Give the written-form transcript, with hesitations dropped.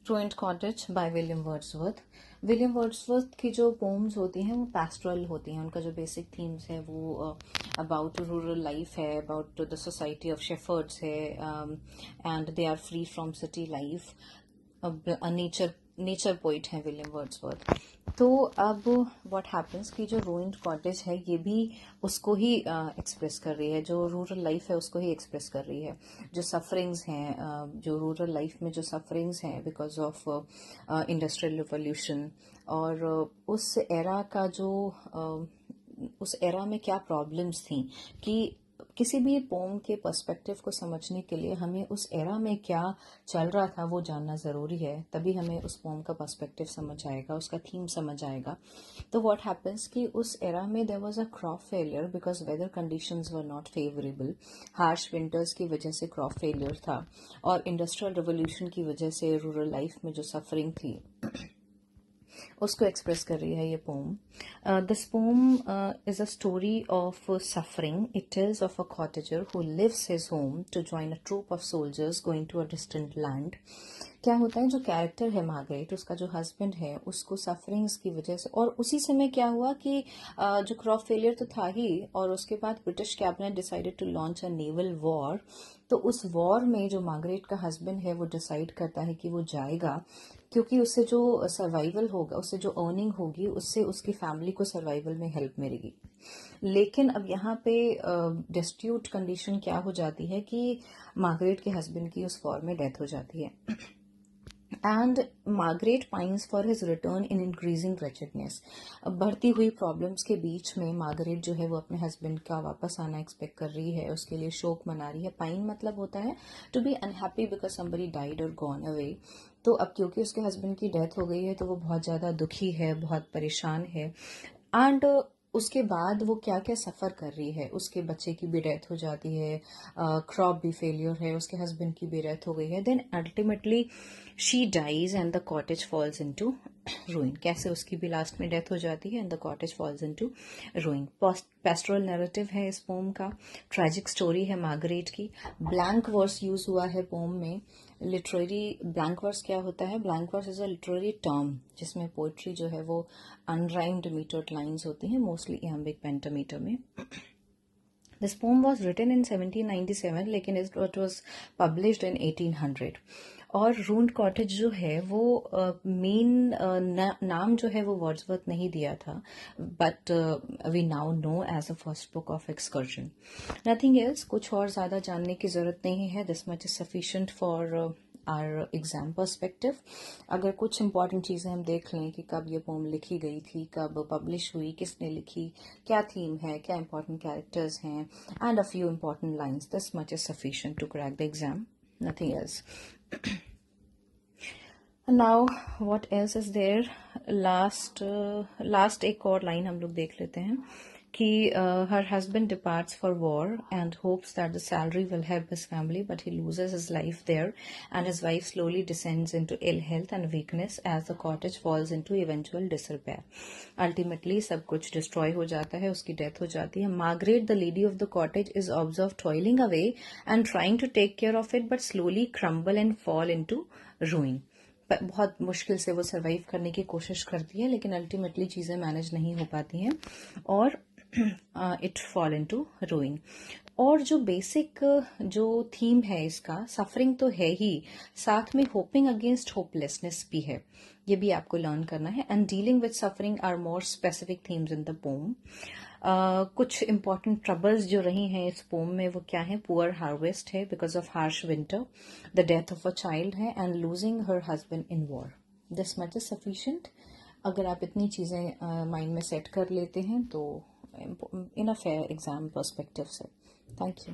Ruined cottage by William Wordsworth. William Wordsworth की जो poems होती हैं वो पैस्टोरल होती हैं। उनका जो बेसिक थीम्स है वो अबाउट रूरल लाइफ है, about the society of shepherds है, and they are free from city life. Nature poet है विलियम वर्ड्सवर्थ। तो अब व्हाट हैपेंस कि जो रूइंड कॉटेज है ये भी उसको ही एक्सप्रेस कर रही है, जो रूरल लाइफ है उसको ही एक्सप्रेस कर रही है। जो सफरिंग्स हैं, जो रूरल लाइफ में जो सफरिंग्स हैं बिकॉज ऑफ इंडस्ट्रियल रिवोल्यूशन, और उस एरा का जो उस एरा में क्या प्रॉब्लम्स थी, कि किसी भी पोम के पर्सपेक्टिव को समझने के लिए हमें उस एरा में क्या चल रहा था वो जानना ज़रूरी है, तभी हमें उस पोम का पर्सपेक्टिव समझ आएगा, उसका थीम समझ आएगा। तो व्हाट हैपेंस कि उस एरा में there was a crop failure because weather conditions were not favourable. Harsh winters की वजह से क्रॉप फेलियर था, और इंडस्ट्रियल रिवोल्यूशन की वजह से रूरल लाइफ में जो सफरिंग थी उसको एक्सप्रेस कर रही है ये poem. This poem is a story of suffering. It is of a cottager who leaves his home to join a troop of soldiers going to a distant land. क्या होता है, जो कैरेक्टर है मार्गरेट, उसका जो हस्बैंड है, उसको sufferings की वजह से, और उसी समय क्या हुआ कि जो क्रॉप फेलियर तो था ही, और उसके बाद British cabinet decided to launch a naval war. तो उस वॉर में जो मार्गरेट का हस्बैंड है वो डिसाइड करता है कि वो जाएगा, क्योंकि उससे जो सर्वाइवल होगा, उससे जो अर्निंग होगी, उससे उसकी फैमिली को सर्वाइवल में हेल्प मिलेगी। लेकिन अब यहाँ पे डिस्प्यूट कंडीशन क्या हो जाती है कि मार्गरेट के हस्बैंड की उस वॉर में डेथ हो जाती है, and Margaret pines for his return in increasing wretchedness. बढ़ती हुई प्रॉब्लम्स के बीच में मार्गरेट जो है वो अपने हस्बैंड का वापस आना एक्सपेक्ट कर रही है, उसके लिए शोक मना रही है। पाइन मतलब होता है to be unhappy because somebody died और गॉन अवे। तो अब क्योंकि उसके हस्बैंड की डेथ हो गई है तो वो बहुत ज़्यादा दुखी है, बहुत परेशान है, एंड उसके बाद वो क्या क्या सफ़र कर रही है। उसके बच्चे की भी डेथ हो जाती है, क्रॉप भी फेलियर है, उसके हस्बैंड की भी डेथ हो गई है, then ultimately she dies and the cottage falls into ruin. कैसे उसकी भी लास्ट में डेथ हो जाती है and the cottage falls into ruin. Pastoral narrative है इस पोम का, ट्रेजिक स्टोरी है मार्गरेट की। ब्लैंक वर्स यूज हुआ है पोम में। लिटरेरी ब्लैंक वर्स क्या होता है? Blank verse is a literary term जिसमें पोइट्री जो है वो अनराइम्ड मीटर्ड लाइंस होती हैं, मोस्टली इयम्बिक पेंटामीटर में। This poem was written in 1797 लेकिन इट वॉज पब्लिश्ड इन 1800। और रूइंड कॉटेज जो है वो मेन नाम जो है वो वर्ड्सवर्थ नहीं दिया था, but we now know as a first book of excursion. Nothing else, कुछ और ज़्यादा जानने की ज़रूरत नहीं है। This much is sufficient for our exam perspective. अगर कुछ इंपॉर्टेंट चीज़ें हम देख लें कि कब ये पोम लिखी गई थी, कब पब्लिश हुई, किसने लिखी, क्या थीम है, क्या इंपॉर्टेंट कैरेक्टर्स हैं, and a few important lines, this much is sufficient to crack the exam, nothing else. Now what else is there? Last एक और लाइन हम लोग देख लेते हैं कि हर husband departs for war and hopes that the salary will help his family but he loses his life there and his wife slowly descends into ill health and weakness as the cottage falls into eventual disrepair. Ultimately सब कुछ destroy हो जाता है, उसकी death हो जाती है। Margaret the lady of the cottage is observe toiling away and trying to take care of it but slowly crumble and fall into ruin. बहुत मुश्किल से वो सरवाइव करने की कोशिश करती है, लेकिन अल्टीमेटली चीज़ें मैनेज नहीं हो पाती हैं और इट फॉल इनटू रूइन। और जो बेसिक जो थीम है इसका, सफरिंग तो है ही, साथ में होपिंग अगेंस्ट होपलेसनेस भी है, ये भी आपको लर्न करना है। And dealing with suffering are more specific themes in the poem. कुछ इंपॉर्टेंट ट्रबल्स जो रही हैं इस पोम में वो क्या है? पुअर हार्वेस्ट है because of harsh winter, the death of a child है, and losing her husband in war. This much is sufficient. अगर आप इतनी चीज़ें माइंड में सेट कर लेते हैं तो इनफ है एग्जाम पर्सपेक्टिव से। Thank you.